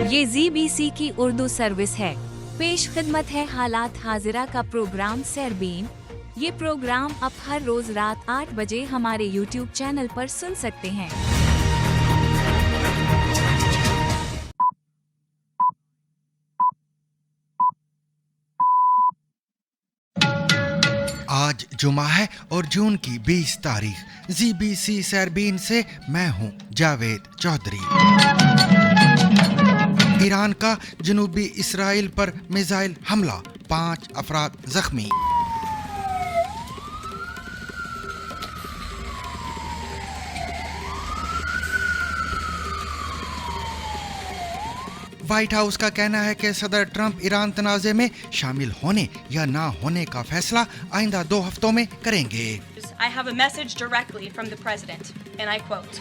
ये ZBC की Urdu service है। पेश खिदमत है हालात हाजिरा का प्रोग्राम सरबीन। ये प्रोग्राम आप हर रोज रात 8 बजे हमारे YouTube चैनल पर सुन सकते हैं। आज जुमा है और जून की 20 तारीख। ZBC सरबीन से मैं हूं जावेद चौधरी। ईरान का जनूबी इसराइल पर मिसाइल हमला, 5 अफराद जख्मी। व्हाइट हाउस का कहना है कि सदर ट्रंप ईरान तनाज़े में शामिल होने या ना होने का फैसला आइंदा 2 हफ्तों में करेंगे। I have a message directly from the president, and I quote,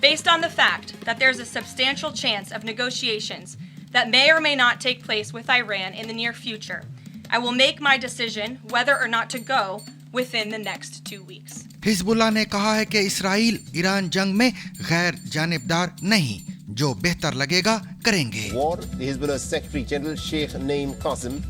"Based on the fact that there's a substantial chance of negotiations that may or may not take place with Iran in the near future, I will make my decision whether or not to go within the next 2 weeks." Hezbollah ने कहा है कि Israel Iran जंग में गैर जानिबदार नहीं, जो बेहतर लगेगा करेंगे। War, the Hezbollah Secretary General Sheikh Naim Qasim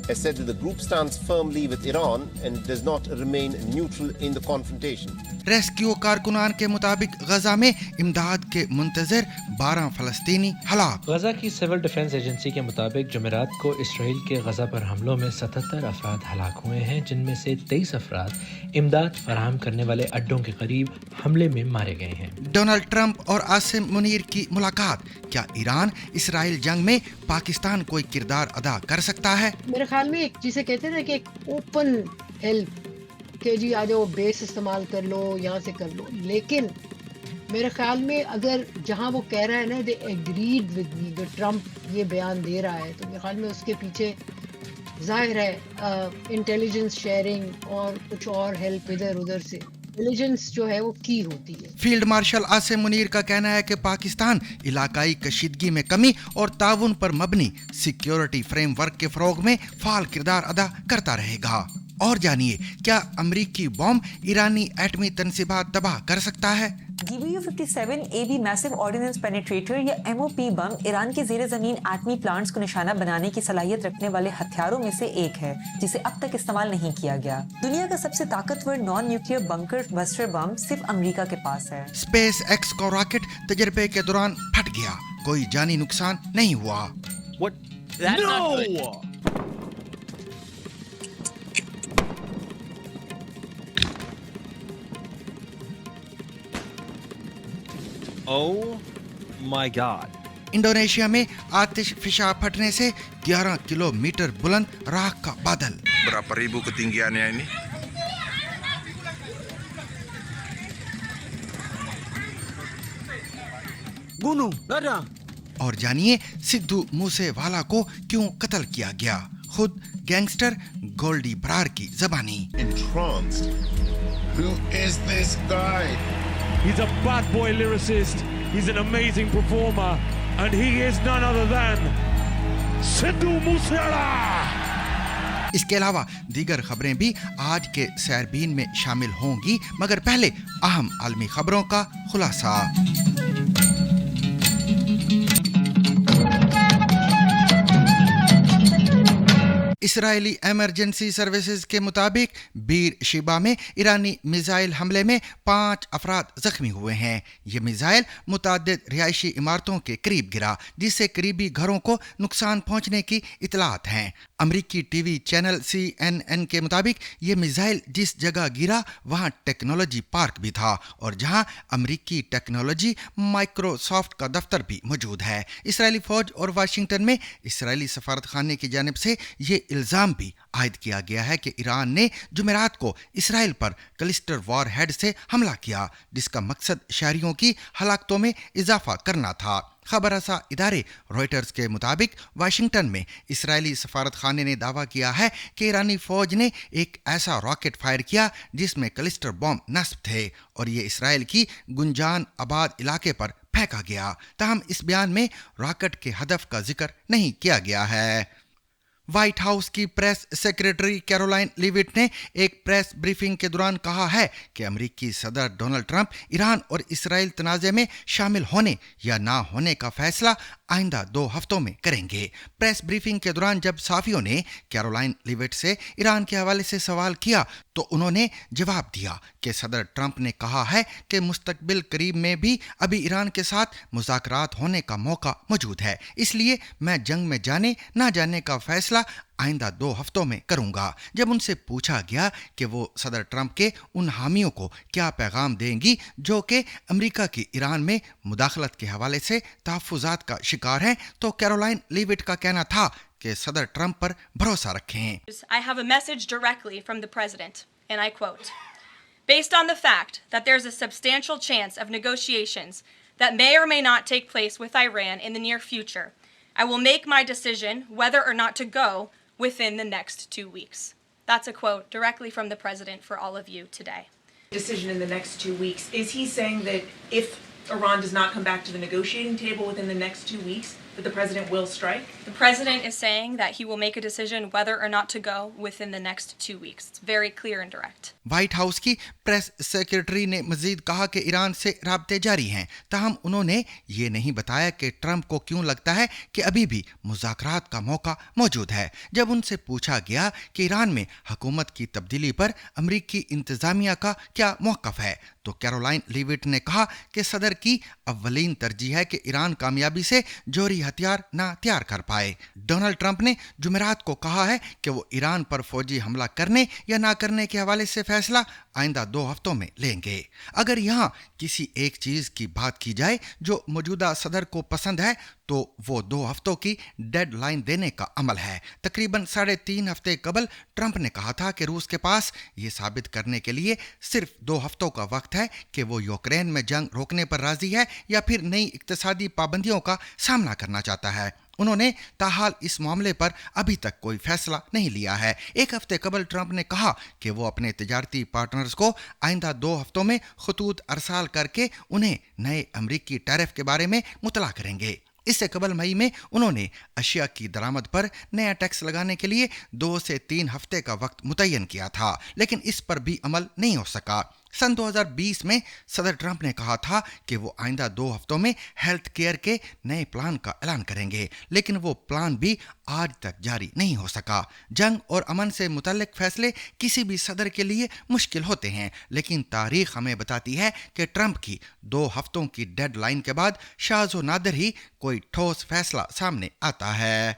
has said that the group stands firmly with Iran and does not remain neutral in the confrontation. Rescue कारकुनान के मुताबिक गजा में इमदाद के मुंतजर 12 फलस्तीनी हलाक। गजा की सिविल डिफेंस एजेंसी के मुताबिक जुमेरात को इसराइल के गजा पर हमलों में 77 अफराद हलाक हुए हैं, जिनमें से 23 अफराद इमदाद फराहम करने वाले अड्डों के करीब हमले में मारे गए हैं। डोनाल्ड ट्रंप और आसिम मुनीर की मुलाकात, क्या ईरान इसराइल जंग में पाकिस्तान कोई किरदार अदा कर सकता है? मेरे ख्याल में एक जिसे कहते हैं ना कि एक ओपन हेल्प कि जी आ जाओ, बेस इस्तेमाल कर लो, यहाँ से कर लो, लेकिन मेरे ख्याल में अगर जहाँ वो कह रहा है ना दे एग्रीड विद मी, जो ट्रंप ये बयान दे रहा है, तो मेरे ख्याल में उसके पीछे जाहिर है इंटेलिजेंस शेयरिंग और कुछ और हेल्प इधर उधर से। इंटेलिजेंस जो है वो की होती है। फील्ड मार्शल आसिम मुनीर का कहना है कि पाकिस्तान इलाकाई कशीदगी में कमी और ताउन पर मबनी सिक्योरिटी फ्रेमवर्क के फरोग में फाल किरदार अदा करता रहेगा। और जानिए, क्या अमरीकी बॉम्ब ईरानी एटमी तनसीबात तबाह कर सकता है? DBU-57AB मैसिव ऑर्डिनेंस पेनिट्रेटर या MOP बम ईरान के ज़ेरे ज़मीन एटमी प्लांट्स को निशाना बनाने की सलाहियत रखने वाले हथियारों में से एक है, जिसे अब तक इस्तेमाल नहीं किया गया। दुनिया का सबसे ताकतवर non nuclear bunker buster bomb सिर्फ अमेरिका के पास है। स्पेस एक्स का रॉकेट तजर्बे के दौरान फट गया, कोई जानी नुकसान नहीं हुआ। Oh my God. इंडोनेशिया में आतिश फिशा फटने से 11 किलोमीटर बुलंद राख का बादल। Berapa ribu ketinggiannya ini? Gunung, ada. और जानिए सिद्धू मूसेवाला को क्यों कत्ल किया गया, खुद गैंगस्टर गोल्डी बरार की ज़बानी। Entranced. Who is this guy? He's a bad boy lyricist, he's an amazing performer, and he is none other than Sidhu Moosewala. इसके अलावा दीगर खबरें भी आज के सरबीन में शामिल होंगी, मगर पहले अहम आलमी खबरों का खुलासा। इसराइली इमरजेंसी सर्विसेज के मुताबिक बीर शिबा में ईरानी मिसाइल हमले में 5 अफराद जख्मी हुए हैं। ये मिसाइल मुतादिद रिहायशी इमारतों के करीब गिरा, जिससे करीबी घरों को नुकसान पहुंचने की इतलात हैं। अमरीकी टीवी चैनल CNN के मुताबिक ये मिसाइल जिस जगह गिरा वहां टेक्नोलॉजी पार्क भी था और जहां अमरीकी टेक्नोलॉजी माइक्रोसॉफ्ट का दफ्तर भी मौजूद है। इसराइली फौज और वाशिंगटन में इसराइली सफारत खाने की जानिब से ये इल्ज़ाम भी आयद किया गया है कि ईरान ने जुमेरात को इसराइल पर क्लस्टर वॉर हेड से हमला किया, जिसका मकसद शहरियों की हलाकतों में इजाफा करना था। खबर रसा इदारे रॉयटर्स के मुताबिक वाशिंगटन में इसराइली सफारत खाने ने दावा किया है कि ईरानी फौज ने एक ऐसा रॉकेट फायर किया जिसमें क्लस्टर बॉम्ब नस्ब थे और ये इसराइल की गुंजान आबाद इलाके पर फेंका गया। ताहम इस बयान में रॉकेट के हदफ का जिक्र नहीं किया गया है। व्हाइट हाउस की प्रेस सेक्रेटरी कैरोलाइन लीविट ने एक प्रेस ब्रीफिंग के दौरान कहा है कि अमेरिकी सदर डोनाल्ड ट्रंप ईरान और इसराइल तनाज़े में शामिल होने या ना होने का फैसला आइंदा 2 हफ्तों में करेंगे। प्रेस ब्रीफिंग के दौरान जब सहाफियों ने कैरोलाइन लिविट से ईरान के हवाले से सवाल किया तो उन्होंने जवाब दिया कि सदर ट्रंप ने कहा है कि मुस्तकबिल करीब में भी अभी ईरान के साथ मुज़ाकरात होने का मौका मौजूद है, इसलिए मैं जंग में जाने ना जाने का फैसला आइंदा 2 हफ्तों में करूंगा। जब उनसे पूछा गया कि वो सदर ट्रंप के उन हामियों को क्या पैगाम देंगी जो कि अमेरिका की ईरान में मुदाखलत के हवाले से तहफ़्फ़ुज़ात का शिकार हैं, तो कैरोलाइन लीविट का कहना था कि सदर ट्रंप पर भरोसा रखें। I have a message directly from the president, and I quote, "Based on the fact that there's a substantial chance of negotiations that may or may not take place with Iran in the near future, I will make my decision whether or not to go within the next 2 weeks." That's a quote directly from the president for all of you today. Decision in the next 2 weeks. Is he saying that if Iran does not come back to the negotiating table within the next 2 weeks, that the president will strike? The president is saying that he will make a decision whether or not to go within the next 2 weeks. It's very clear and direct. White house की press secretary ने मजीद कहा कि Iran से राब्ते जारी हैं, ताहम उन्होंने ये नहीं बताया कि ट्रंप को क्यों लगता है कि अभी भी मुज़ाकरात का मौका मौजूद है। जब उनसे पूछा गया कि ईरान में हुकूमत की तब्दीली पर अमरीकी इंतज़ामिया का क्या मौक़िफ़ है, तो कैरोलाइन लीविट ने कहा कि सदर की अव्वलीन तरजीह है कि ईरान कामयाबी से जोहरी हथियार ना तैयार कर पाए। डोनाल्ड ट्रंप ने जुमेरात को कहा है कि वो ईरान पर फौजी हमला करने या ना करने के हवाले से फैसला आइंदा 2 हफ्तों में लेंगे। अगर यहाँ किसी एक चीज़ की बात की जाए जो मौजूदा सदर को पसंद है तो वो 2 हफ्तों की डेड लाइन देने का अमल है। तकरीबन 3.5 हफ्ते कबल ट्रंप ने कहा था कि रूस के पास ये साबित करने के लिए सिर्फ 2 हफ्तों का वक्त है कि वो यूक्रेन में जंग रोकने पर राजी है या फिर नई इक्तिसादी पाबंदियों का सामना करना चाहता है। उन्होंने ताहाल इस मामले पर अभी तक कोई फैसला नहीं लिया है। 1 हफ्ते कबल ट्रंप ने कहा कि वो अपने तिजारती पार्टनर्स को आइंदा 2 हफ्तों में खतूत अरसाल करके उन्हें नए अमरीकी टैरिफ के बारे में मुतला करेंगे। इससे कबल मई में उन्होंने अशिया की दरामद पर नया टैक्स लगाने के लिए 2 से 3 हफ्ते का वक्त मुतय्यन किया था, लेकिन इस पर भी अमल नहीं हो सका। सन 2020 में सदर ट्रंप ने कहा था कि वो आइंदा 2 हफ्तों में हेल्थ केयर के नए प्लान का ऐलान करेंगे, लेकिन वो प्लान भी आज तक जारी नहीं हो सका। जंग और अमन से मुतल्लिक फैसले किसी भी सदर के लिए मुश्किल होते हैं, लेकिन तारीख हमें बताती है कि ट्रंप की 2 हफ्तों की डेडलाइन के बाद शाज़ो नादिर ही कोई ठोस फैसला सामने आता है।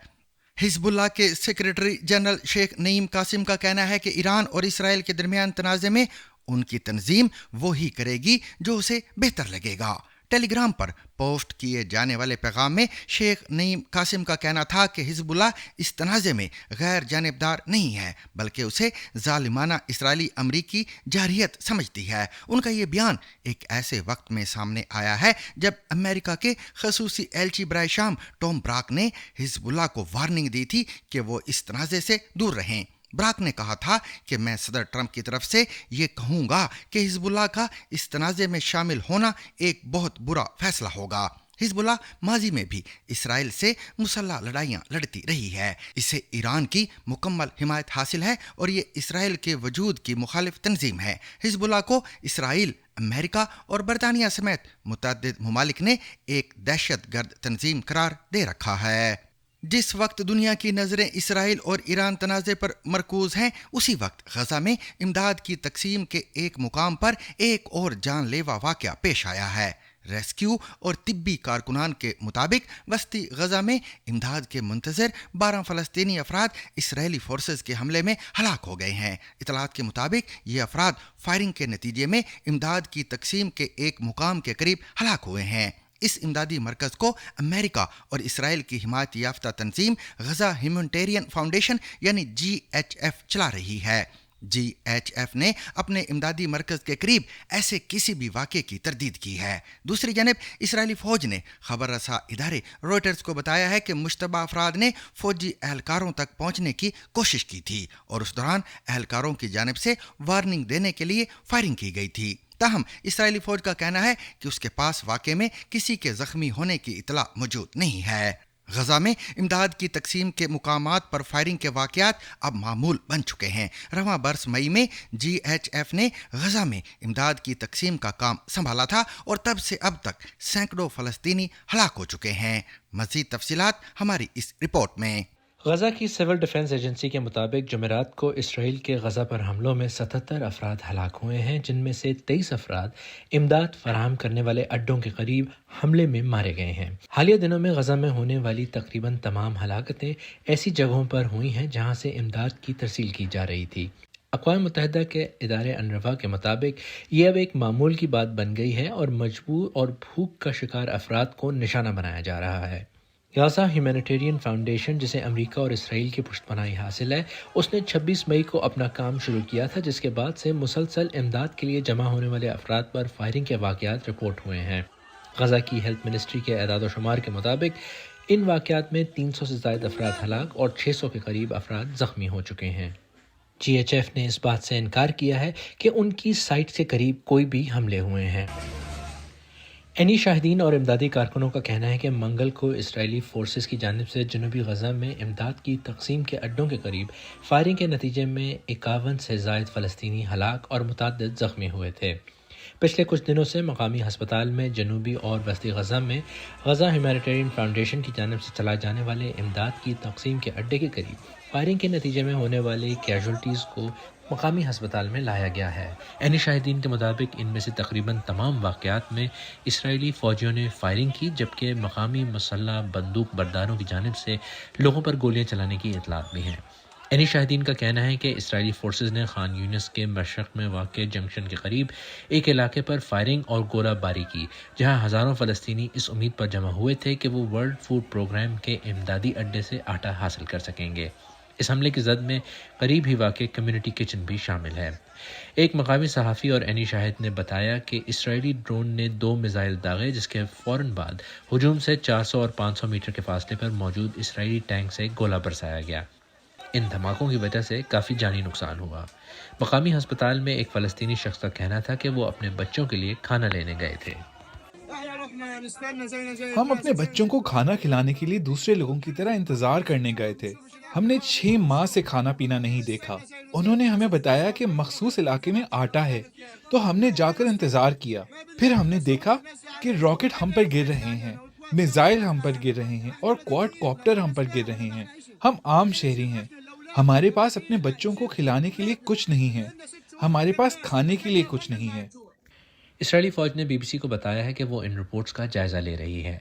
हिजबुल्लाह के सेक्रेटरी जनरल शेख नईम कासिम का कहना है कि ईरान और इसराइल के दरमियान तनाज़े में उनकी तंजीम वो ही करेगी जो उसे बेहतर लगेगा। टेलीग्राम पर पोस्ट किए जाने वाले पैगाम में शेख नईम कासिम का कहना था कि हिजबुल्लाह इस तनाज़े में गैर जानिबदार नहीं है, बल्कि उसे जालिमाना इसराइली अमरीकी जारहियत समझती है। उनका ये बयान एक ऐसे वक्त में सामने आया है जब अमेरिका के खसूसी एलची बराए शाम टॉम ब्राक ने हिजबुल्लाह को वार्निंग दी थी कि वो इस तनाज़े से दूर रहें। ब्राक ने कहा था कि मैं सदर ट्रंप की तरफ से ये कहूँगा कि हिजबुल्लाह का इस तनाज़े में शामिल होना एक बहुत बुरा फैसला होगा। हिजबुल्लाह माजी में भी इसराइल से मुसल्लह लड़ाइयाँ लड़ती रही है। इसे ईरान की मुकम्मल हिमायत हासिल है और ये इसराइल के वजूद की मुखालिफ तंजीम है। हिजबुल्लाह को इसराइल, अमेरिका और बरतानिया समेत मुतअद्दिद ममालिक ने एक दहशतगर्द तंजीम करार दे रखा है। जिस वक्त दुनिया की नज़रें इसराइल और ईरान तनाज़े पर मरकूज़ हैं, उसी वक्त गज़ा में इमदाद की तकसीम के एक मुकाम पर एक और जानलेवा वाक़या पेश आया है। रेस्क्यू और तिब्बी कारकुनान के मुताबिक वस्ती गज़ा में इमदाद के मुंतज़िर 12 फ़लस्तीनी अफराद इसराइली फोर्सेस के हमले में हलाक हो गए हैं। इतलात के मुताबिक ये अफराद फायरिंग के नतीजे में इमदाद की तकसीम के एक मुकाम के करीब हलाक हुए हैं। इस इमदादी मरकज़ को अमेरिका और इसराइल की हिमायत याफ्ता तंजीम गज़ा ह्यूमैनिटेरियन फाउंडेशन यानी GHF चला रही है। GHF ने अपने इमदादी मरकज़ के करीब ऐसे किसी भी वाक़े की तरदीद की है। दूसरी जानब इसराइली फ़ौज ने खबर रसा इदारे रॉयटर्स को बताया है कि मुश्तबा अफराद ने फ़ौजी एहलकारों तक पहुँचने की कोशिश की थी और उस दौरान एहलकारों की जानिब से वार्निंग देने के लिए फायरिंग की गई थी। ताहम इसराइली फ़ौज का कहना है कि उसके पास वाक़े में किसी के ज़ख्मी होने की इतला मौजूद नहीं है। غزہ میں امداد کی تقسیم کے مقامات پر فائرنگ کے واقعات اب معمول بن چکے ہیں۔ رواں برس مئی میں GHF نے غزہ میں امداد کی تقسیم کا کام سنبھالا تھا اور تب سے اب تک سینکڑوں فلسطینی ہلاک ہو چکے ہیں۔ مزید تفصیلات ہماری اس رپورٹ میں۔ غزہ کی سول ڈیفنس ایجنسی کے مطابق جمعرات کو اسرائیل کے غزہ پر حملوں میں 77 افراد ہلاک ہوئے ہیں، جن میں سے 23 افراد امداد فراہم کرنے والے اڈوں کے قریب حملے میں مارے گئے ہیں۔ حالیہ دنوں میں غزہ میں ہونے والی تقریباً تمام ہلاکتیں ایسی جگہوں پر ہوئی ہیں جہاں سے امداد کی ترسیل کی جا رہی تھی۔ اقوام متحدہ کے ادارے انروا کے مطابق یہ اب ایک معمول کی بات بن گئی ہے اور مجبور اور بھوک کا شکار افراد کو نشانہ بنایا جا رہا ہے۔ غزہ ہیومینیٹیرین فاؤنڈیشن، جسے امریکہ اور اسرائیل کی پشت پناہی حاصل ہے، اس نے 26 مئی کو اپنا کام شروع کیا تھا، جس کے بعد سے مسلسل امداد کے لیے جمع ہونے والے افراد پر فائرنگ کے واقعات رپورٹ ہوئے ہیں۔ غزہ کی ہیلتھ منسٹری کے اعداد و شمار کے مطابق ان واقعات میں 300 سے زائد افراد ہلاک اور 600 کے قریب افراد زخمی ہو چکے ہیں۔ GHF نے اس بات سے انکار کیا ہے کہ ان کی سائٹ کے قریب کوئی بھی حملے ہوئے ہیں۔ اینی شاہدین اور امدادی کارکنوں کا کہنا ہے کہ منگل کو اسرائیلی فورسز کی جانب سے جنوبی غزہ میں امداد کی تقسیم کے اڈوں کے قریب فائرنگ کے نتیجے میں 51 سے زائد فلسطینی ہلاک اور متعدد زخمی ہوئے تھے۔ پچھلے کچھ دنوں سے مقامی ہسپتال میں جنوبی اور وسطی غزہ میں غزہ ہیومینیٹیرین فاؤنڈیشن کی جانب سے چلائے جانے والے امداد کی تقسیم کے اڈے کے قریب فائرنگ کے نتیجے میں ہونے والے کیجولٹیز کو مقامی ہسپتال میں لایا گیا ہے۔ اینی شاہدین کے مطابق ان میں سے تقریباً تمام واقعات میں اسرائیلی فوجیوں نے فائرنگ کی، جبکہ مقامی مسلح بندوق برداروں کی جانب سے لوگوں پر گولیاں چلانے کی اطلاعات بھی ہیں۔ اینی شاہدین کا کہنا ہے کہ اسرائیلی فورسز نے خان یونس کے مشرق میں واقع جنکشن کے قریب ایک علاقے پر فائرنگ اور گولہ باری کی، جہاں ہزاروں فلسطینی اس امید پر جمع ہوئے تھے کہ وہ ورلڈ فوڈ پروگرام کے امدادی اڈے سے آٹا حاصل کر سکیں گے۔ اس حملے کی زد میں قریب ہی واقع کمیونٹی کچن بھی شامل ہے۔ ایک مقامی صحافی اور اینی شاہد نے بتایا کہ اسرائیلی ڈرون نے 2 میزائل داغے، جس کے فوراً بعد ہجوم سے 400 اور 500 میٹر کے فاصلے پر موجود اسرائیلی ٹینک سے گولہ برسایا گیا۔ ان دھماکوں کی وجہ سے کافی جانی نقصان ہوا۔ مقامی ہسپتال میں ایک فلسطینی شخص کا کہنا تھا کہ وہ اپنے بچوں کے لیے کھانا لینے گئے تھے۔ ہم اپنے بچوں کو کھانا کھلانے کے لیے دوسرے لوگوں کی طرح انتظار کرنے گئے تھے۔ ہم نے 6 ماہ سے کھانا پینا نہیں دیکھا۔ انہوں نے ہمیں بتایا کہ مخصوص علاقے میں آٹا ہے، تو ہم نے جا کر انتظار کیا۔ پھر ہم نے دیکھا کہ راکٹ ہم پر گر رہے ہیں، میزائل ہم پر گر رہے ہیں اور کوارڈ کاپٹر ہم پر گر رہے ہیں۔ ہم عام شہری ہیں، ہمارے پاس اپنے بچوں کو کھلانے کے لیے کچھ نہیں ہے، ہمارے پاس کھانے کے لیے کچھ نہیں ہے۔ اسرائیلی فوج نے BBC کو بتایا ہے کہ وہ ان رپورٹس کا جائزہ لے رہی ہے۔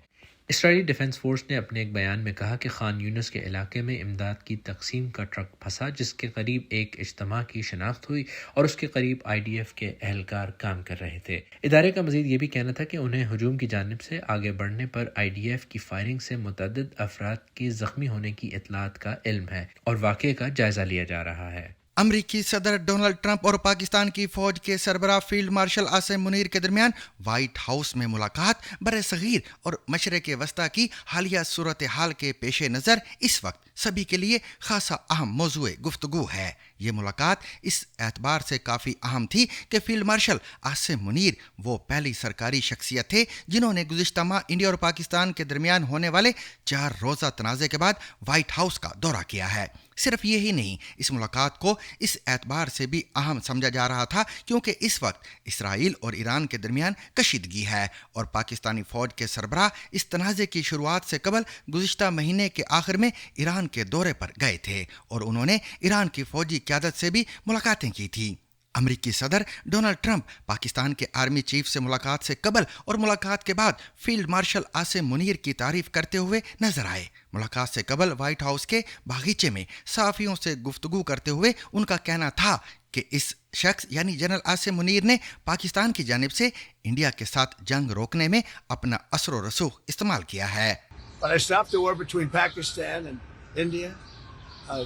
اسرائیلی ڈیفنس فورس نے اپنے ایک بیان میں کہا کہ خان یونس کے علاقے میں امداد کی تقسیم کا ٹرک پھنسا، جس کے قریب ایک اجتماع کی شناخت ہوئی اور اس کے قریب IDF کے اہلکار کام کر رہے تھے۔ ادارے کا مزید یہ بھی کہنا تھا کہ انہیں ہجوم کی جانب سے آگے بڑھنے پر IDF کی فائرنگ سے متعدد افراد کے زخمی ہونے کی اطلاعات کا علم ہے اور واقعے کا جائزہ لیا جا رہا ہے۔ امریکی صدر ڈونلڈ ٹرمپ اور پاکستان کی فوج کے سربراہ فیلڈ مارشل عاصم منیر کے درمیان وائٹ ہاؤس میں ملاقات بر صغیر اور مشرق وسطیٰ کی حالیہ صورتحال کے پیش نظر اس وقت سبھی کے لیے خاصا اہم موضوع گفتگو ہے۔ یہ ملاقات اس اعتبار سے کافی اہم تھی کہ فیلڈ مارشل عاصم منیر وہ پہلی سرکاری شخصیت تھے جنہوں نے گزشتہ ماہ انڈیا اور پاکستان کے درمیان ہونے والے 4 روزہ تنازع کے بعد وائٹ ہاؤس کا دورہ کیا ہے۔ صرف یہی نہیں، اس ملاقات کو اس اعتبار سے بھی اہم سمجھا جا رہا تھا کیونکہ اس وقت اسرائیل اور ایران کے درمیان کشیدگی ہے اور پاکستانی فوج کے سربراہ اس تنازع کی شروعات سے قبل گزشتہ مہینے کے آخر میں ایران کے دورے پر گئے تھے اور انہوں نے ایران کی فوجی قیادت سے بھی ملاقاتیں کی تھیں۔ امریکی صدر ڈونلڈ ٹرمپ پاکستان کے آرمی چیف سے ملاقات سے قبل اور ملاقات کے بعد فیلڈ مارشل عاصم منیر کی تعریف کرتے ہوئے نظر آئے۔ ملاقات سے قبل وائٹ ہاؤس کے باغیچے میں صحافیوں سے گفتگو کرتے ہوئے ان کا کہنا تھا کہ اس شخص یعنی جنرل عاصم منیر نے پاکستان کی جانب سے انڈیا کے ساتھ جنگ روکنے میں اپنا اثر و رسوخ استعمال کیا ہے۔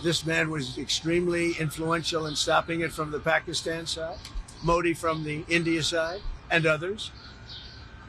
This man was extremely influential in stopping it from the Pakistan side, Modi from the India side, and others.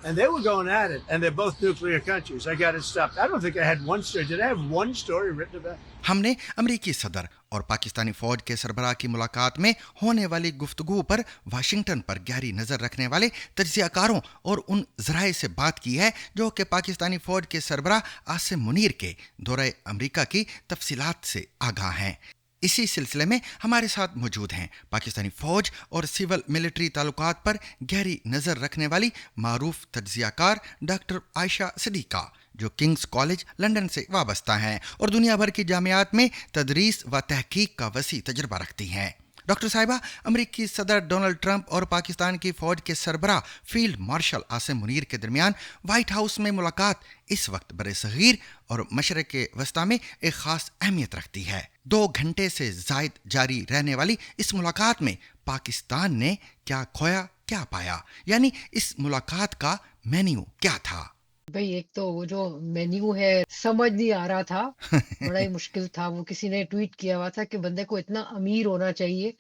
And they were going at it, and they're both nuclear countries. I got it stopped. I don't think I had one story. Did I have one story written about it? हमने अमरीकी सदर और पाकिस्तानी फौज के सरबराह की मुलाकात में होने वाली गुफ्तगू पर वाशिंगटन पर गहरी नज़र रखने वाले तज्ज़ियाकारों और उन ज़राए से बात की है जो कि पाकिस्तानी फौज के सरबराह आसिम मुनीर के दौरे अमरीका की तफसीलात से आगाह हैं। इसी सिलसिले में हमारे साथ मौजूद हैं पाकिस्तानी फौज और सिविल मिलिट्री ताल्लुकात पर गहरी नज़र रखने वाली मारूफ तज्ज़ियाकार डॉक्टर आयशा सिद्दीक़ा, जो किंग्स कॉलेज लंदन से वाबस्ता हैं और दुनिया भर की जामियात में तदरीस व तहकीक का वसी तजुर्बा रखती हैं। डॉक्टर साहिबा, अमरीकी सदर डोनाल्ड ट्रंप और पाकिस्तान की फौज के सरबराह फील्ड मार्शल आसिम मुनीर के दरमियान वाइट हाउस में मुलाकात इस वक्त बरे सगीर और मशरक़ वस्ता में एक ख़ास अहमियत रखती है। 2 घंटे से ज़ायद जारी रहने वाली इस मुलाकात में पाकिस्तान ने क्या खोया क्या पाया, यानी इस मुलाकात का मेन्यू क्या था? भाई, एक तो वो जो मेन्यू है समझ नहीं आ रहा था, बड़ा ही मुश्किल था। वो किसी ने ट्वीट किया हुआ था कि बंदे को इतना अमीर होना चाहिए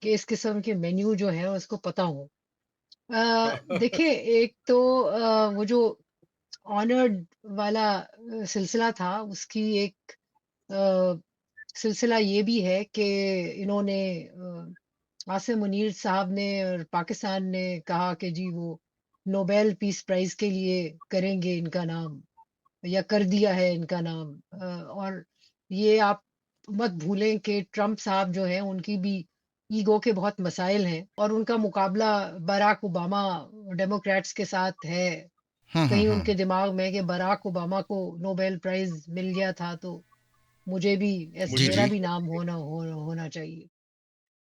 कि इस किस्म के मेन्यू जो है उसको पता हो। देखिए, एक तो वो जो ऑनर्ड वाला सिलसिला था, उसकी एक सिलसिला ये भी है कि इन्होंने आसिम मुनीर साहब ने और पाकिस्तान ने कहा कि जी वो नोबेल पीस प्राइज के लिए करेंगे इनका नाम, या कर दिया है इनका नाम। और ये आप मत भूलें कि ट्रंप साहब जो हैं उनकी भी ईगो के बहुत मसाइल हैं और उनका मुकाबला बराक ओबामा डेमोक्रेट्स के साथ है। कहीं उनके दिमाग में कि बराक ओबामा को नोबेल प्राइज मिल गया था तो मुझे भी मेरा भी नाम होना चाहिए।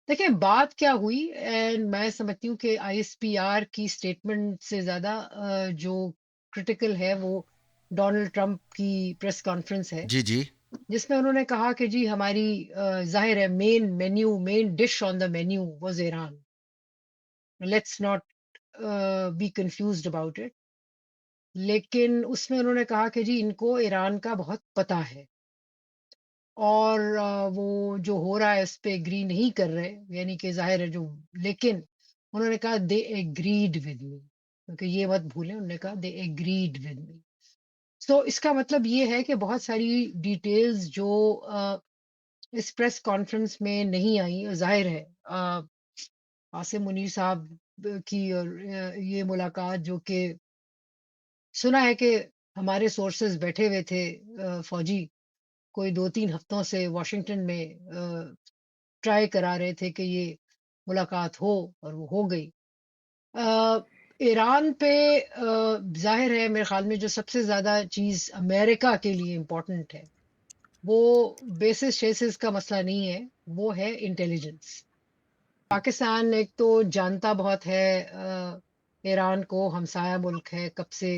देखिए, बात क्या हुई, एंड मैं समझती हूँ कि आईएसपीआर की स्टेटमेंट से ज़्यादा जो क्रिटिकल है वो डोनाल्ड ट्रंप की प्रेस कॉन्फ्रेंस है, जी, जिसमें उन्होंने कहा कि जी हमारी जाहिर है main dish on the menu was Iran. Let's not be confused about it. लेकिन उसमें उन्होंने कहा कि जी इनको ईरान का बहुत पता है और वो जो हो रहा है इस पे एग्री नहीं कर रहे, यानी कि जाहिर है जो, लेकिन उन्होंने कहा दे एग्रीड विद मी, क्योंकि ये मत भूलें, उन्होंने कहा दे एग्रीड विद मी। सो इसका मतलब ये है कि बहुत सारी डिटेल्स जो इस प्रेस कॉन्फ्रेंस में नहीं आई, जाहिर है आसिम मुनीर साहब की और ये मुलाकात, जो कि सुना है कि हमारे सोर्सेज बैठे हुए थे फौजी कोई 2-3 हफ्तों से वॉशिंगटन में ट्राई करा रहे थे कि ये मुलाकात हो, और वो हो गई। ईरान पे जाहिर है मेरे ख्याल में जो सबसे ज़्यादा चीज़ अमेरिका के लिए इम्पोर्टेंट है वो बेसिस शेसिस का मसला नहीं है, वो है इंटेलिजेंस। पाकिस्तान एक तो जानता बहुत है ईरान को, हमसाया मुल्क है, कब से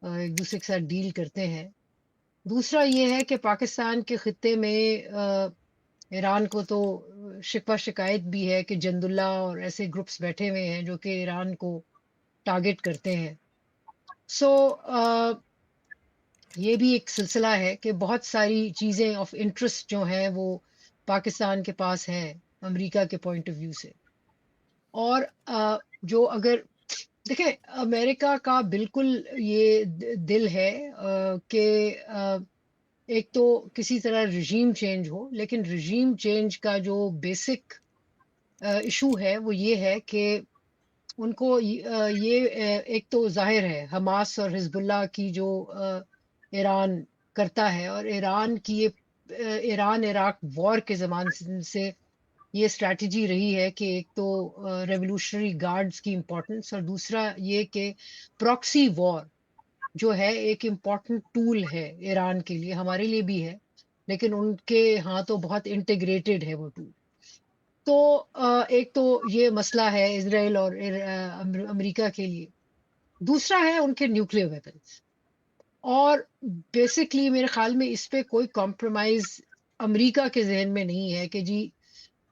एक दूसरे के साथ डील करते हैं। दूसरा ये है कि पाकिस्तान के खित्ते में ईरान को तो शिकवा शिकायत भी है कि जंदुल्ला और ऐसे ग्रुप्स बैठे हुए हैं जो कि ईरान को टारगेट करते हैं। सो ये भी एक सिलसिला है कि बहुत सारी चीज़ें ऑफ इंटरेस्ट जो हैं वो पाकिस्तान के पास हैं अमेरिका के पॉइंट ऑफ व्यू से। और जो अगर देखें, अमेरिका का बिल्कुल ये दिल है कि एक तो किसी तरह रिजीम चेंज हो, लेकिन रिजीम चेंज का जो बेसिक इशू है वो ये है कि उनको ये एक तो जाहिर है हमास और हिजबुल्लाह की जो ईरान करता है, और ईरान की ये ईरान इराक वॉर के ज़माने से ये स्ट्रैटेजी रही है कि एक तो रेवोल्यूशनरी गार्ड्स की इम्पोर्टेंस, और दूसरा ये कि प्रॉक्सी वॉर जो है एक इम्पॉर्टेंट टूल है ईरान के लिए, हमारे लिए भी है, लेकिन उनके यहाँ तो बहुत इंटीग्रेटेड है वो टूल। तो एक तो ये मसला है इजराइल और अमेरिका के लिए। दूसरा है उनके न्यूक्लियर वेपन्स, और बेसिकली मेरे ख्याल में इस पे कोई कॉम्प्रोमाइज अमेरिका के जहन में नहीं है कि जी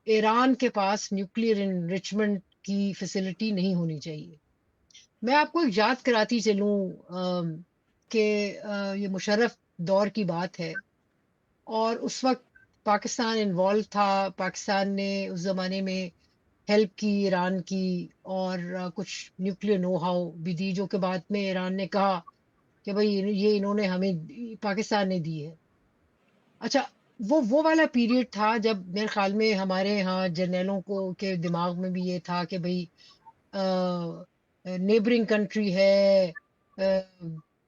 ईरान के पास न्यूक्लियर एनरिचमेंट की फैसिलिटी नहीं होनी चाहिए। मैं आपको एक याद कराती चलूं कि ये मुशर्रफ दौर की बात है, और उस वक्त पाकिस्तान इन्वॉल्व था। पाकिस्तान ने उस ज़माने में हेल्प की ईरान की और कुछ न्यूक्लियर नो हाउ भी दी, जो कि बाद में ईरान ने कहा कि भाई ये इन्होंने हमें, पाकिस्तान ने दी है। अच्छा, वो वाला पीरियड था जब मेरे ख्याल में हमारे यहाँ जर्नैलों को के दिमाग में भी ये था कि भाई नेबरिंग कंट्री है,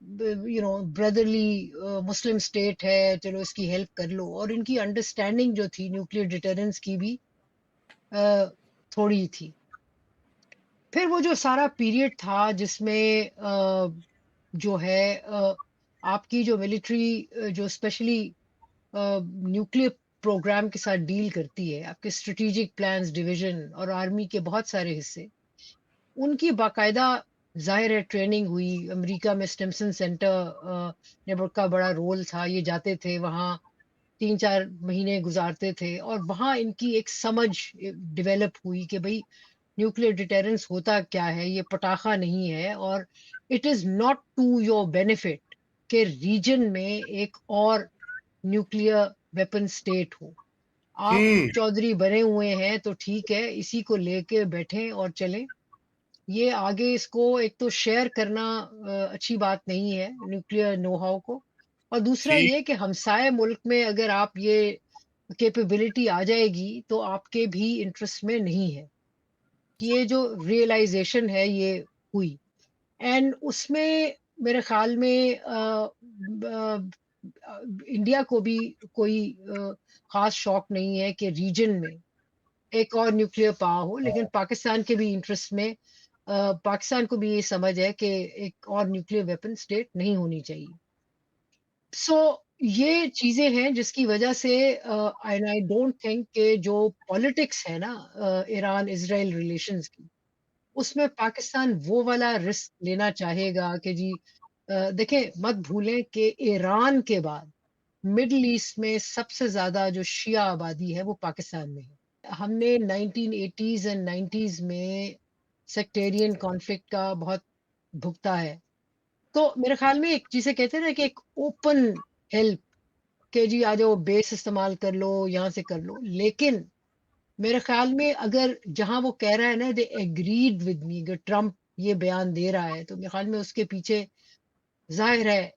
ब्रदरली मुस्लिम स्टेट है, चलो इसकी हेल्प कर लो। और इनकी अंडरस्टैंडिंग जो थी न्यूक्लियर डिटरेंस की भी थोड़ी थी। फिर वो जो सारा पीरियड था जिसमें जो है आपकी जो मिलिट्री जो स्पेशली न्यूक्लियर प्रोग्राम के साथ डील करती है, आपके स्ट्रेटेजिक प्लान्स डिवीजन और आर्मी के बहुत सारे हिस्से, उनकी बाकायदा ज़ाहिर है ट्रेनिंग हुई। अमेरिका में स्टिम्सन सेंटर ने का बड़ा रोल था, ये जाते थे वहाँ 3-4 महीने गुजारते थे और वहाँ इनकी एक समझ डेवलप हुई कि भाई न्यूक्लियर डिटरेंस होता क्या है, ये पटाखा नहीं है और it is not to your benefit कि रीजन में एक और न्यूक्लियर वेपन स्टेट हो। आप चौधरी बने हुए हैं तो ठीक है, इसी को लेके बैठें और चलें। ये आगे इसको एक तो शेयर करना अच्छी बात नहीं है न्यूक्लियर नो हाउ को, और दूसरा ये कि हमसाए मुल्क में अगर आप ये कैपेबिलिटी आ जाएगी तो आपके भी इंटरेस्ट में नहीं है। ये जो रियलाइजेशन है ये हुई, एंड उसमें मेरे ख्याल में इंडिया को भी कोई खास शौक नहीं है कि रीजन में एक और न्यूक्लियर पावर हो, लेकिन पाकिस्तान के भी इंटरेस्ट में पाकिस्तान को भी ये समझ है कि एक और न्यूक्लियर वेपन स्टेट नहीं होनी चाहिए। सो ये चीजें हैं जिसकी वजह से एंड आई डोंट थिंक कि जो पॉलिटिक्स है ना ईरान इजराइल रिलेशंस की, उसमें पाकिस्तान वो वाला रिस्क लेना चाहेगा कि जी देखें, मत भूलें कि ईरान के बाद मिडल ईस्ट में सबसे ज्यादा जो शिया आबादी है वो पाकिस्तान में है। हमने 1980s एंड 90s में सेक्टेरियन कॉन्फ्लिक्ट का बहुत भुगता है। तो मेरे ख्याल में एक जिसे कहते हैं ना कि एक ओपन हेल्प के जी आ जाओ, बेस इस्तेमाल कर लो, यहाँ से कर लो, लेकिन मेरे ख्याल में अगर जहां वो कह रहा है ना दे एग्रीड विद मी, अगर ट्रम्प ये बयान दे रहा है तो मेरे ख्याल में उसके पीछे जाहिर है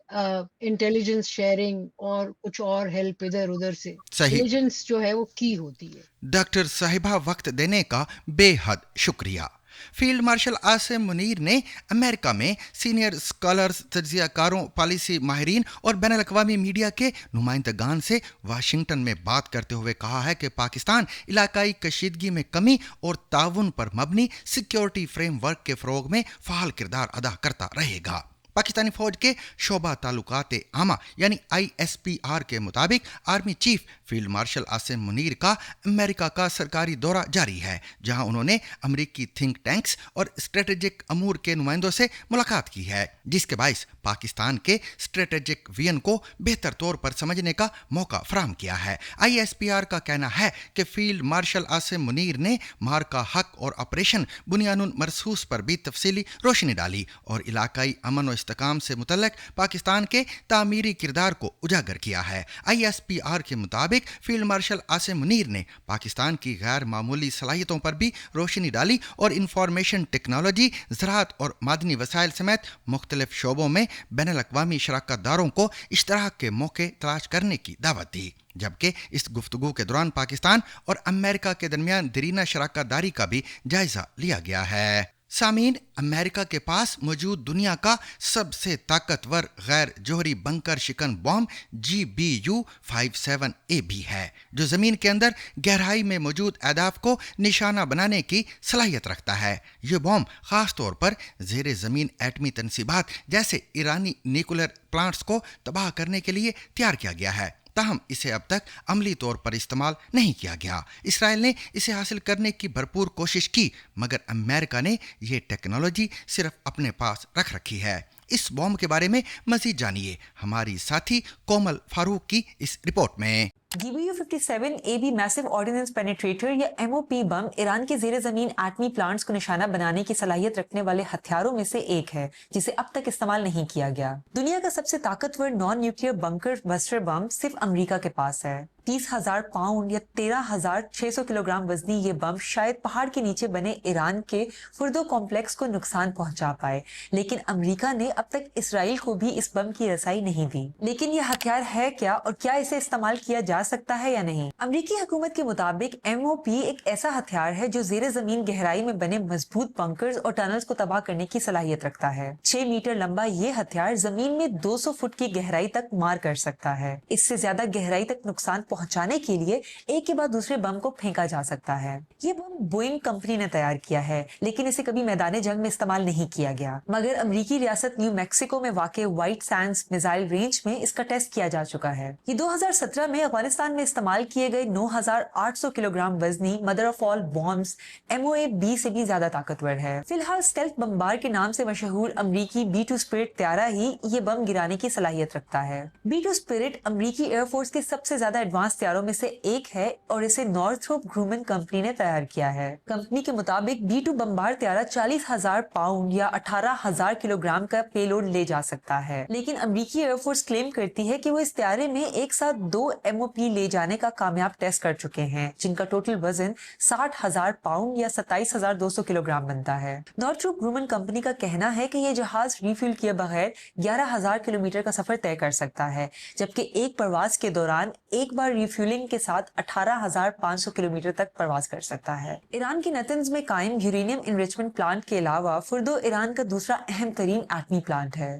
इंटेलिजेंस शेयरिंग और कुछ और हेल्प इधर उधर से, इंटेलिजेंस जो है वो की होती है। डॉक्टर साहिबा, वक्त देने का बेहद शुक्रिया। फील्ड मार्शल आसिम मुनीर ने अमेरिका में सीनियर स्कॉलर्स, तज्जियाकारों, पॉलिसी माहिरीन और बैनुल-अक़वामी मीडिया के नुमाइंदगान से वाशिंगटन में बात करते हुए कहा है कि पाकिस्तान इलाकाई कशीदगी में कमी और ताउन पर मबनी सिक्योरिटी फ्रेमवर्क के फ़रोग़ में फ़ाल किरदार अदा करता रहेगा। पाकिस्तानी फौज के शोबा ताल्लुकात आमा यानी ISPR के मुताबिक army chief field marshal Asim Munir का अमेरिका का सरकारी दौरा जारी है, जहां उन्होंने अमेरिकी थिंक टैंक्स और स्ट्रेटेजिक अमूर के नुमाइंदों से मुलाकात की है, जिसके बाइस पाकिस्तान के स्ट्रेटेजिक विजन को बेहतर तौर पर समझने का मौका फराहम किया है। ISPR का कहना है कि फील्ड मार्शल आसिम मुनीर ने मार्का हक और ऑपरेशन बुनियानुन मरसूस पर भी तफसीली रोशनी डाली और इलाकाई अमन और इस्तेकाम से मुतल्लिक पाकिस्तान के तामीरी किरदार को उजागर किया है। ISPR के मुताबिक फील्ड मार्शल आसिम मुनीर ने पाकिस्तान की गैर मामूली सलाहियतों पर भी रोशनी डाली और इंफॉर्मेशन टेक्नोलॉजी, ज़राअत और मादनी वसाइल समेत मुख्तलिफ शोबों में बैनुल-अक़वामी शराकतदारों को इश्तराक के मौके तलाश करने की दावत दी, जबकि इस गुफ्तगू के दौरान पाकिस्तान और अमेरिका के दरमियान दरीना शराकतदारी का भी जायजा लिया गया है। सामीन, अमेरिका के पास मौजूद दुनिया का सबसे ताकतवर गैर जोहरी बंकर शिकन बॉम्ब GBU-57A भी है, जो ज़मीन के अंदर गहराई में मौजूद अहदाफ को निशाना बनाने की सलाहियत रखता है। ये बॉम्ब ख़ास तौर पर ज़ेरे ज़मीन एटमी तनसीबात जैसे ईरानी न्यूक्लियर प्लांट्स को तबाह करने के लिए तैयार किया गया है, ताहम इसे अब तक अमली तौर पर इस्तेमाल नहीं किया गया। इसराइल ने इसे हासिल करने की भरपूर कोशिश की, मगर अमेरिका ने यह टेक्नोलॉजी सिर्फ अपने पास रख रखी है। इस बॉम्ब के बारे में मज़ीद जानिए हमारी साथी कोमल फारूक की इस रिपोर्ट में। GBU-57AB मैसिव ऑर्डिनेंस पेनिट्रेटर या MOP बम ईरान के जेर जमीन एटमी प्लांट्स को निशाना बनाने की सलाहियत रखने वाले हथियारों में से एक है जिसे अब तक इस्तेमाल नहीं किया गया। दुनिया का सबसे ताकतवर non nuclear bunker buster bomb सिर्फ अमेरिका के पास है। 30,000 पाउंड या 13,600 किलोग्राम वजनी ये बम शायद पहाड़ के नीचे बने ईरान के फुर्दो कॉम्प्लेक्स को नुकसान पहुंचा पाए, लेकिन अमेरिका ने अब तक इसराइल को भी इस बम की रसाई नहीं दी। लेकिन यह हथियार है क्या और क्या इसे इस्तेमाल किया जा सकता है या नहीं? अमेरिकी हुकूमत के मुताबिक MOP एक ऐसा हथियार है जो जेर जमीन गहराई में बने मजबूत बंकर्स और टनल्स को तबाह करने की सलाहियत रखता है। 6 मीटर लंबा ये हथियार जमीन में 200 फुट की गहराई तक मार कर सकता है। इससे ज्यादा गहराई तक नुकसान पहुंचाने के लिए एक के बाद दूसरे बम को फेंका जा सकता है। ये बम बोइंग कंपनी ने तैयार किया है, लेकिन इसे कभी मैदान जंग में इस्तेमाल नहीं किया गया, मगर अमेरिकी रियासत न्यू मैक्सिको में वाक़ व्हाइट सैंड्स मिसाइल रेंज में इसका टेस्ट किया जा चुका है। ये 2017 में अफगानिस्तान में इस्तेमाल किए गए 9,800 किलोग्राम वजनी mother of all bombs MOA-B से भी ज्यादा ताकतवर है। फिलहाल स्टेल्थ बमबार के नाम से मशहूर अमेरिकी B-2 स्पिरिट त्यारा ही ये बम गिराने की सलाहियत रखता है। B-2 स्पिरिट अमेरिकी एयरफोर्स के सबसे ज्यादा एडवांस त्यारों में से एक है और इसे नॉर्थरोप ग्रूमन कंपनी ने तैयार किया है। कंपनी के मुताबिक B-2 बमबार त्यारा 40,000 पाउंड या 18,000 किलोग्राम का पेलोड ले जा सकता है, लेकिन अमेरिकी एयरफोर्स क्लेम करती है कि वो इस त्यारे में एक साथ 2 MOP ले जाने का कामयाब टेस्ट कर चुके हैं, जिनका टोटल वजन 60,000 पाउंड या 27,200 किलोग्राम बनता है। नॉर्थरोप ग्रूमन कंपनी का कहना है कि ये जहाज रिफ्यूल किए बगैर 11,000 किलोमीटर का सफर तय कर सकता है, जबकि एक प्रवास के दौरान एक बार रिफ्यूलिंग के साथ 18,500 किलोमीटर तक प्रवास कर सकता है। ईरान के नतंज में कायम यूरेनियम इनरिचमेंट प्लांट के अलावा फुर्दो ईरान का दूसरा अहम तरीन एटमी प्लांट है।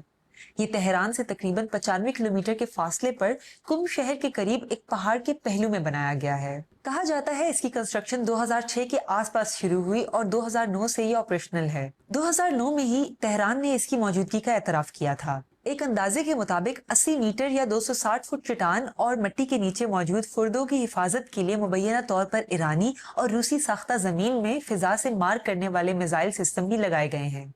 ये तेहरान से तकरीबन 95 किलोमीटर के फासले पर कुम शहर के करीब एक पहाड़ के पहलू में बनाया गया है। कहा जाता है इसकी कंस्ट्रक्शन 2006 के आसपास शुरू हुई और 2009 से ये ऑपरेशनल है। 2009 में ही तेहरान ने इसकी मौजूदगी का एतराफ किया था। एक अंदाजे के मुताबिक 80 मीटर या 260 फुट चट्टान और मिट्टी के नीचे मौजूद फुर्दों की हिफाजत के लिए मुबैना तौर पर ईरानी और रूसी साख्ता जमीन में फिजा से मार करने वाले मिसाइल सिस्टम भी लगाए गए हैं।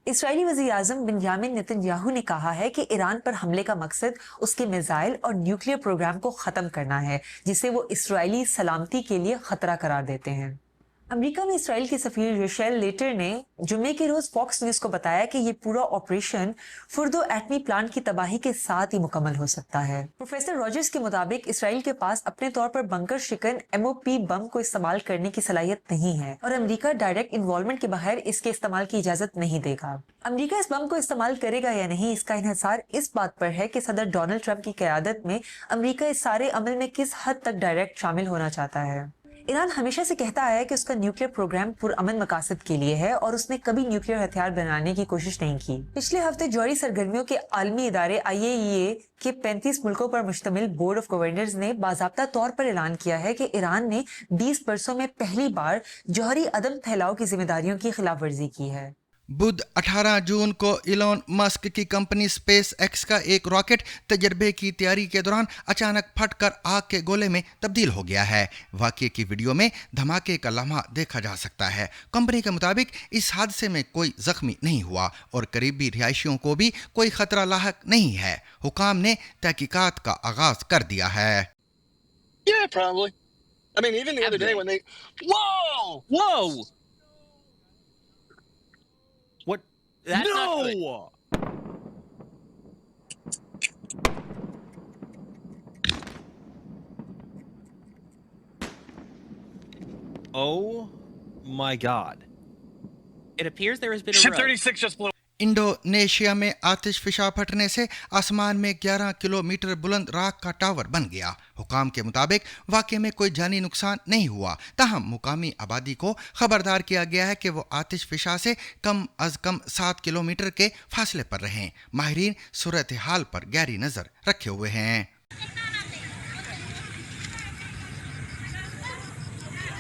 इस्राएली वज़ीर आज़म बिन्यामिन नेतन्याहू ने कहा है कि ईरान पर हमले का मकसद उसके मिसाइल और न्यूक्लियर प्रोग्राम को खत्म करना है, जिसे वो इस्राएली सलामती के लिए खतरा करार देते हैं। अमेरिका में इसराइल की सफीर रेशेल लेटर ने जुम्मे के रोज फॉक्स न्यूज को बताया कि ये पूरा ऑपरेशन फुर्दो एटमी प्लांट की तबाही के साथ ही मुकम्मल हो सकता है। प्रोफेसर रॉजर्स के मुताबिक इसराइल के पास अपने तौर पर बंकर शिकन MOP बम को इस्तेमाल करने की सलाहियत नहीं है और अमेरिका डायरेक्ट इन्वॉल्वमेंट के बगैर इसके इस्तेमाल की इजाजत नहीं देगा। अमेरिका इस बम को इस्तेमाल करेगा या नहीं, इसका इन्हिसार इस बात पर है कि सदर डोनाल्ड ट्रंप की क़यादत में अमेरिका इस सारे अमल में किस हद तक डायरेक्ट शामिल होना चाहता है। ईरान हमेशा से कहता है कि उसका न्यूक्लियर प्रोग्राम पुरअमन मकासद के लिए है और उसने कभी न्यूक्लियर हथियार बनाने की कोशिश नहीं की। पिछले हफ्ते जौहरी सरगर्मियों के आलमी इदारे IAEA के 35 मुल्कों पर मुश्तमिल बोर्ड ऑफ गवर्नर्स ने बाज़ाब्ता तौर पर ऐलान किया है कि ईरान ने 20 बरसों में पहली बार जौहरी अदम फैलाव की जिम्मेदारियों की खिलाफ वर्जी की है। बुध 18 जून को इलॉन मस्क की कंपनी स्पेस एक्स का एक रॉकेट तजर्बे की तैयारी के दौरान अचानक फटकर आग के गोले में तब्दील हो गया है। वाक़ये की वीडियो में धमाके का लम्हा देखा जा सकता है। कंपनी के मुताबिक इस हादसे में कोई जख्मी नहीं हुआ और करीबी रिहायशियों को भी कोई खतरा लाहक नहीं है। हुकाम ने तहकीकात का आगाज कर दिया है। Yeah, probably. I mean, even the other day when they... Whoa! Whoa! What? That's No! not good. Oh my God. It appears there has been a Ship row. 36 just blew. Indonesia में आतिशफिशा फटने से आसमान में 11 kilometre बुलंद राख का tower बन गया। हुकाम के मुताबिक वाक़ये में कोई जानी नुकसान नहीं हुआ, ताहम मुकामी आबादी को खबरदार किया गया है कि वो आतिशफिशा से कम अज कम 7 किलोमीटर के फासले पर रहें। माहिरीन सूरत हाल पर गहरी नज़र रखे हुए हैं।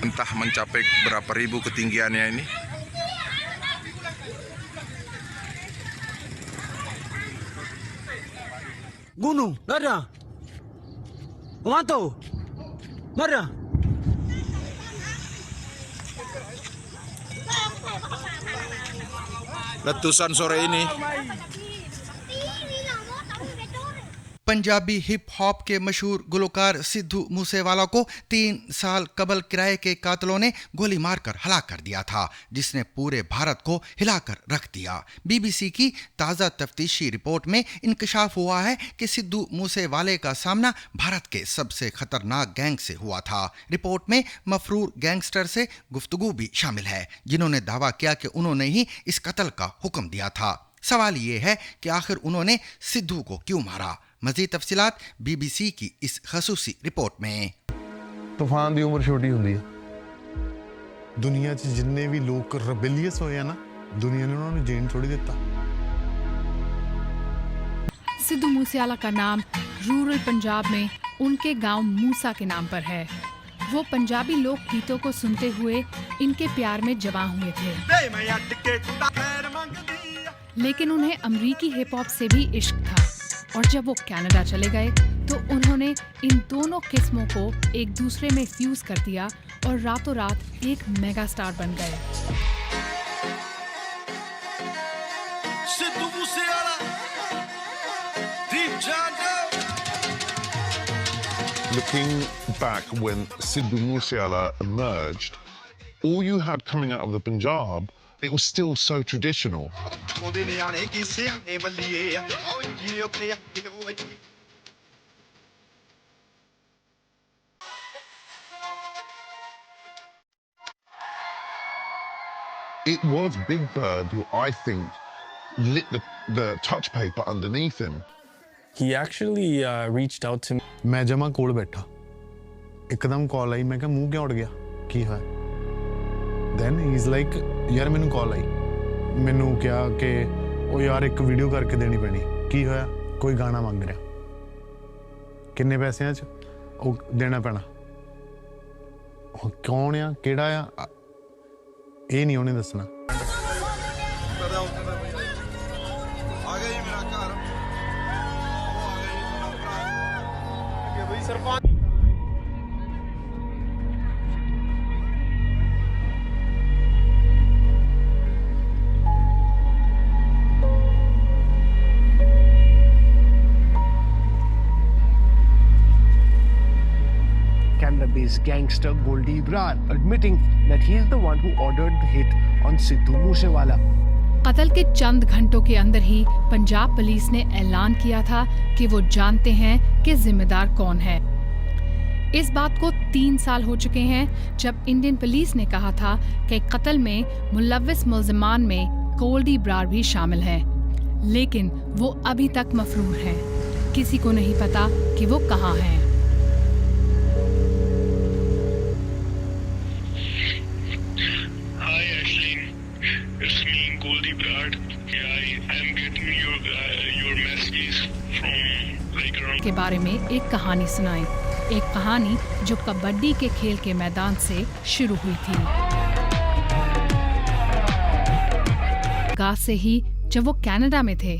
Entah mencapai berapa ribu ketinggiannya ini. Gunung, ada. Memantau. Mana? Letusan sore ini. Punjabi hip hop के मशहूर गुलकार सिद्धू मूसेवाला को 3 साल कबल किराए के कातलों ने गोली मारकर हलाक कर दिया था, जिसने पूरे भारत को हिलाकर रख दिया। बीबीसी की ताज़ा तफ्तीशी रिपोर्ट में इंकशाफ हुआ है कि सिद्धू मूसेवाले का सामना भारत के सबसे खतरनाक गैंग से हुआ था। रिपोर्ट में मफरूर गैंगस्टर से गुफ्तगू भी शामिल है, जिन्होंने दावा किया कि उन्होंने ही इस कत्ल का हुक्म दिया था। सवाल ये है कि आखिर उन्होंने सिद्धू को क्यों मारा। मजीद तफसीलात बीबीसी की इस खसूसी रिपोर्ट में। तूफान की उम्र छोटी होती है। दुनिया च जिन्ने भी लोग रेबेलियस होए ना, दुनिया ने उन्होंने जीन थोड़ी देता। सिद्धू मूसेवाला का नाम रूरल पंजाब में उनके गांव मूसा के नाम पर है। वो पंजाबी लोक गीतों को सुनते हुए इनके प्यार में जवां हुए थे, लेकिन उन्हें अमरीकी हिप हॉप से भी इश्क था। और जब वो कनाडा चले गए तो उन्होंने इन दोनों किस्मों को एक दूसरे में फ्यूज कर दिया और रातों रात एक मेगा स्टार बन गए। Looking back when Sidhu Moosewaala emerged, all you had coming out of the Punjab, it was still so traditional. It was Big Bird who I think lit the touch paper underneath him. He actually reached out to me. मैं जमा कोल बैठा, एकदम call आई। मैं कहा मुंह क्यों उड़ गया, की है? Then he's like, यार मैनू कॉल आई, मैनू क्या कि ओ यार एक वीडियो करके देनी पैनी। की होया? कोई गाना मंग रहा, किन्ने पैसे च ओ देना पैना। कौन आ, केड़ा आ, ये नहीं उन्हें दसना। Canada-based gangster Goldie Brar admitting that he is the one who ordered the hit on Sidhu Moosewaala. कत्ल के चंद घंटों के अंदर ही पंजाब पुलिस ने ऐलान किया था कि वो जानते हैं कि जिम्मेदार कौन है। इस बात को 3 साल हो चुके हैं जब इंडियन पुलिस ने कहा था कि कत्ल में मुलव्विस मुल्ज़िमान में गोल्डी ब्रार भी शामिल है, लेकिन वो अभी तक मफरूर हैं। किसी को नहीं पता कि वो कहाँ हैं। के बारे में एक कहानी सुनाई, एक कहानी जो कबड्डी के खेल के मैदान से शुरू हुई थी। गांव से ही जब वो कनाडा में थे,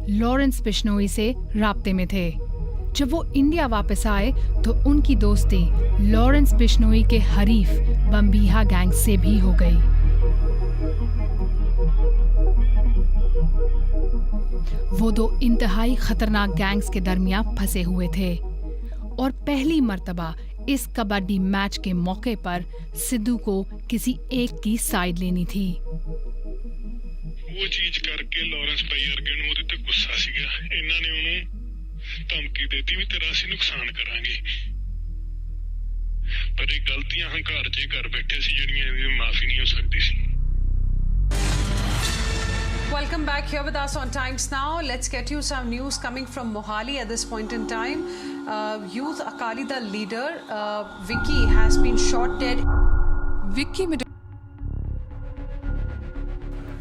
लॉरेंस बिश्नोई से राब्ते में थे। जब वो इंडिया वापस आए तो उनकी दोस्ती लॉरेंस बिश्नोई के हरीफ बम्बीहा गैंग से भी हो गई। वो दो इंतहाई खतरनाक गैंग्स के दरमियान फंसे हुए थे और पहली मर्तबा इस कबड्डी मैच के मौके पर सिद्धू को किसी एक की साइड लेनी थी। वो चीज करके लॉरेंस भाई अर्गे ਨੂੰ ਉਹਦੇ ਤੇ ਗੁੱਸਾ ਸੀਗਾ। ਇਹਨਾਂ ਨੇ ਉਹਨੂੰ ਧਮਕੀ ਦਿੱਤੀ ਵੀ ਤੇਰਾ ਅਸੀਂ ਨੁਕਸਾਨ ਕਰਾਂਗੇ, ਪਰ ਇਹ ਗਲਤੀਆਂ ਹੰਕਾਰ 'ਚ ਕਰ ਬੈਠੇ ਸੀ ਜਿਹੜੀਆਂ ਇਹਦੀ ਮਾਫੀ ਨਹੀਂ ਹੋ ਸਕਦੀ ਸੀ। Welcome back here with us on Times Now. Let's get you some news coming from Mohali at this point in time. Youth Akali Dal leader Vicky has been shot dead.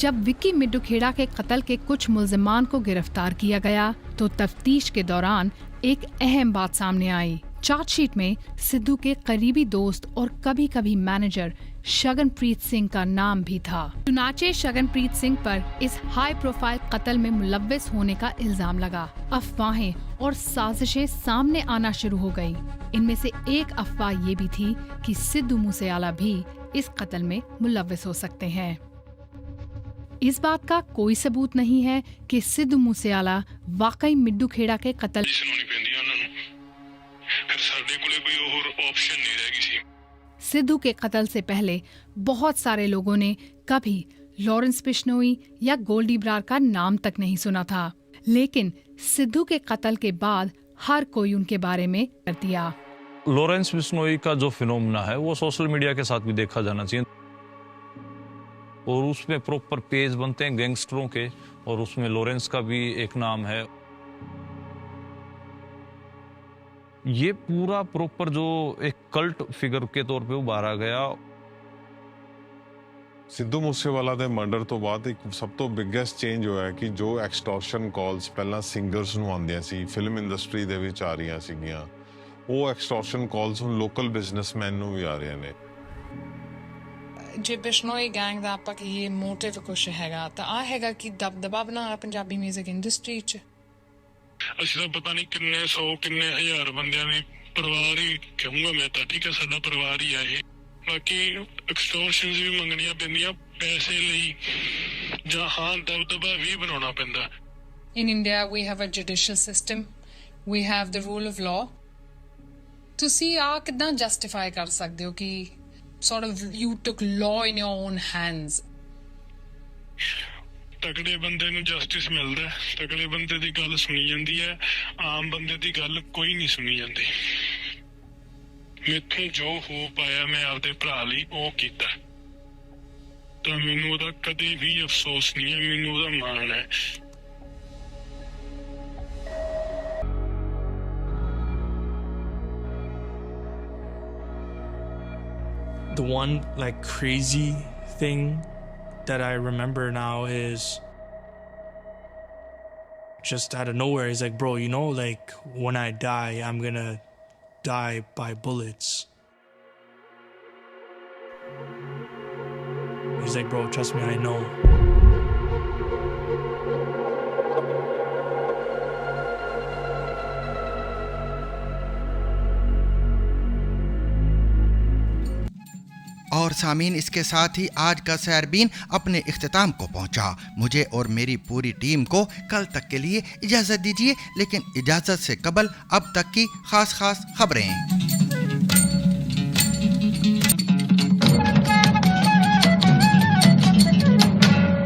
जब विक्की मिड्डूखेड़ा के कत्ल के कुछ मुल्जिमान को गिरफ्तार किया गया तो तफ्तीश के दौरान एक अहम बात सामने आई। चार्जशीट में सिद्धू के करीबी दोस्त और कभी कभी मैनेजर शगनप्रीत सिंह का नाम भी था। चुनाचे शगनप्रीत सिंह पर इस हाई प्रोफाइल कत्ल में मुलव्विस होने का इल्जाम लगा। अफवाहें और साजिशें सामने आना शुरू हो गई। इनमें से एक अफवाह ये भी थी कि सिद्धू मूसेवाला भी इस कत्ल में मुलव्विस हो सकते हैं। इस बात का कोई सबूत नहीं है कि सिद्धू मूसेवाला वाकई मिड्डू खेड़ा के कत्ल सिद्धू के कत्ल से पहले बहुत सारे लोगों ने कभी लॉरेंस बिश्नोई या गोल्डी ब्रार का नाम तक नहीं सुना था, लेकिन सिद्धू के कत्ल के बाद हर कोई उनके बारे में कर दिया। लॉरेंस बिश्नोई का जो फिनोमेना है वो सोशल मीडिया के साथ भी देखा जाना चाहिए, और उसमें प्रॉपर पेज बनते हैं गैंगस्टरों के, और उसमें लॉरेंस का भी एक नाम है। ये पूरा प्रॉपर जो एक कल्ट फिगर के तौर पे उभारा गया। ਸਿੱਧੂ ਮੂਸੇਵਾਲਾ ਦੇ ਮਰਡਰ ਤੋਂ ਬਾਅਦ ਇੱਕ ਸਭ ਤੋਂ ਬਿਗੇਸਟ ਚੇਂਜ ਹੋਇਆ ਕਿ ਜੋ ਐਕਸਟੋਰਸ਼ਨ ਕਾਲਸ ਪਹਿਲਾਂ ਸਿੰਗਰਸ ਨੂੰ ਆਉਂਦੀਆਂ ਸੀ, ਫਿਲਮ ਇੰਡਸਟਰੀ ਦੇ ਵਿੱਚ ਆ ਰਹੀਆਂ ਸੀਗੀਆਂ, ਉਹ ਐਕਸਟੋਰਸ਼ਨ ਕਾਲਸ ਹੁਣ ਲੋਕਲ ਬਿਜ਼ਨਸਮੈਨ ਨੂੰ ਵੀ ਆ ਰਹੀਆਂ ਨੇ। ਜੇ ਬਿਸ਼ਨੋਈ ਗੈਂਗ ਦਾ ਆਪਾਂ ਕਹੀਏ ਮੋਟਿਵ ਕੁਛ ਹੈਗਾ ਤਾਂ ਆ ਹੈਗਾ ਕਿ ਦਬਦਬਾ ਬਣਾਉਣਾ ਪੰਜਾਬੀ 뮤직 ਇੰਡਸਟਰੀ 'ਚ। ਅਸੀਂ ਤਾਂ ਪਤਾ ਨਹੀਂ ਕਿੰਨੇ 100 ਕਿੰਨੇ ਹਜ਼ਾਰ ਬੰਦਿਆਂ ਨੇ ਪਰਿਵਾਰ ਹੀ ਕਹੂੰਗਾ ਮੈਂ ਤਾਂ, ਠੀਕ ਹੈ ਸਾਡਾ ਪਰਿਵਾਰ ਹੀ ਆ ਇਹ। ਬਾਕੀ ਐਕਸਟੋਰਸ਼ਨਸ ਵੀ ਮੰਗਣੀਆਂ ਪੈਂਦੀਆਂ ਪੈਸੇ ਲਈ, ਜਾਂ ਹਾਂ ਦਬਦਬਾ ਵੀ ਬਣਾਉਣਾ ਪੈਂਦਾ। In India we have a judicial system, we have the rule of law. ਤੁਸੀਂ ਆ ਕਿੱਦਾਂ ਜਸਟੀਫਾਈ ਕਰ ਸਕਦੇ ਹੋ ਕਿ sort of you took law in your own hands? ਤਕੜੇ ਬੰਦੇ ਨੂੰ ਜਸਟਿਸ ਮਿਲਦਾ, ਤਕੜੇ ਬੰਦੇ ਦੀ ਗੱਲ ਸੁਣੀ ਜਾਂਦੀ ਹੈ, ਆਮ ਬੰਦੇ ਦੀ ਗੱਲ ਕੋਈ ਨਹੀਂ ਸੁਣੀ ਜਾਂਦੀ। ਮੈਥੋਂ ਜੋ ਹੋ ਪਾਇਆ ਮੈਂ ਆਪਦੇ ਭਰਾ ਲਈ ਉਹ ਕੀਤਾ, ਤਾਂ ਮੈਨੂੰ ਉਹਦਾ ਕਦੇ ਵੀ ਅਫਸੋਸ ਨਹੀਂ ਹੈ, ਮੈਨੂੰ ਉਹਦਾ ਮਾਣ ਹੈ। The one like crazy thing that I remember now is just out of nowhere, he's like, bro, you know, like when I die, I'm gonna die by bullets. He's like, bro, trust me, I know. और सामीन, इसके साथ ही आज का सैरबीन अपने इख्तिताम को पहुंचा। मुझे और मेरी पूरी टीम को कल तक के लिए इजाज़त दीजिए, लेकिन इजाज़त से कबल अब तक की खास खबरें।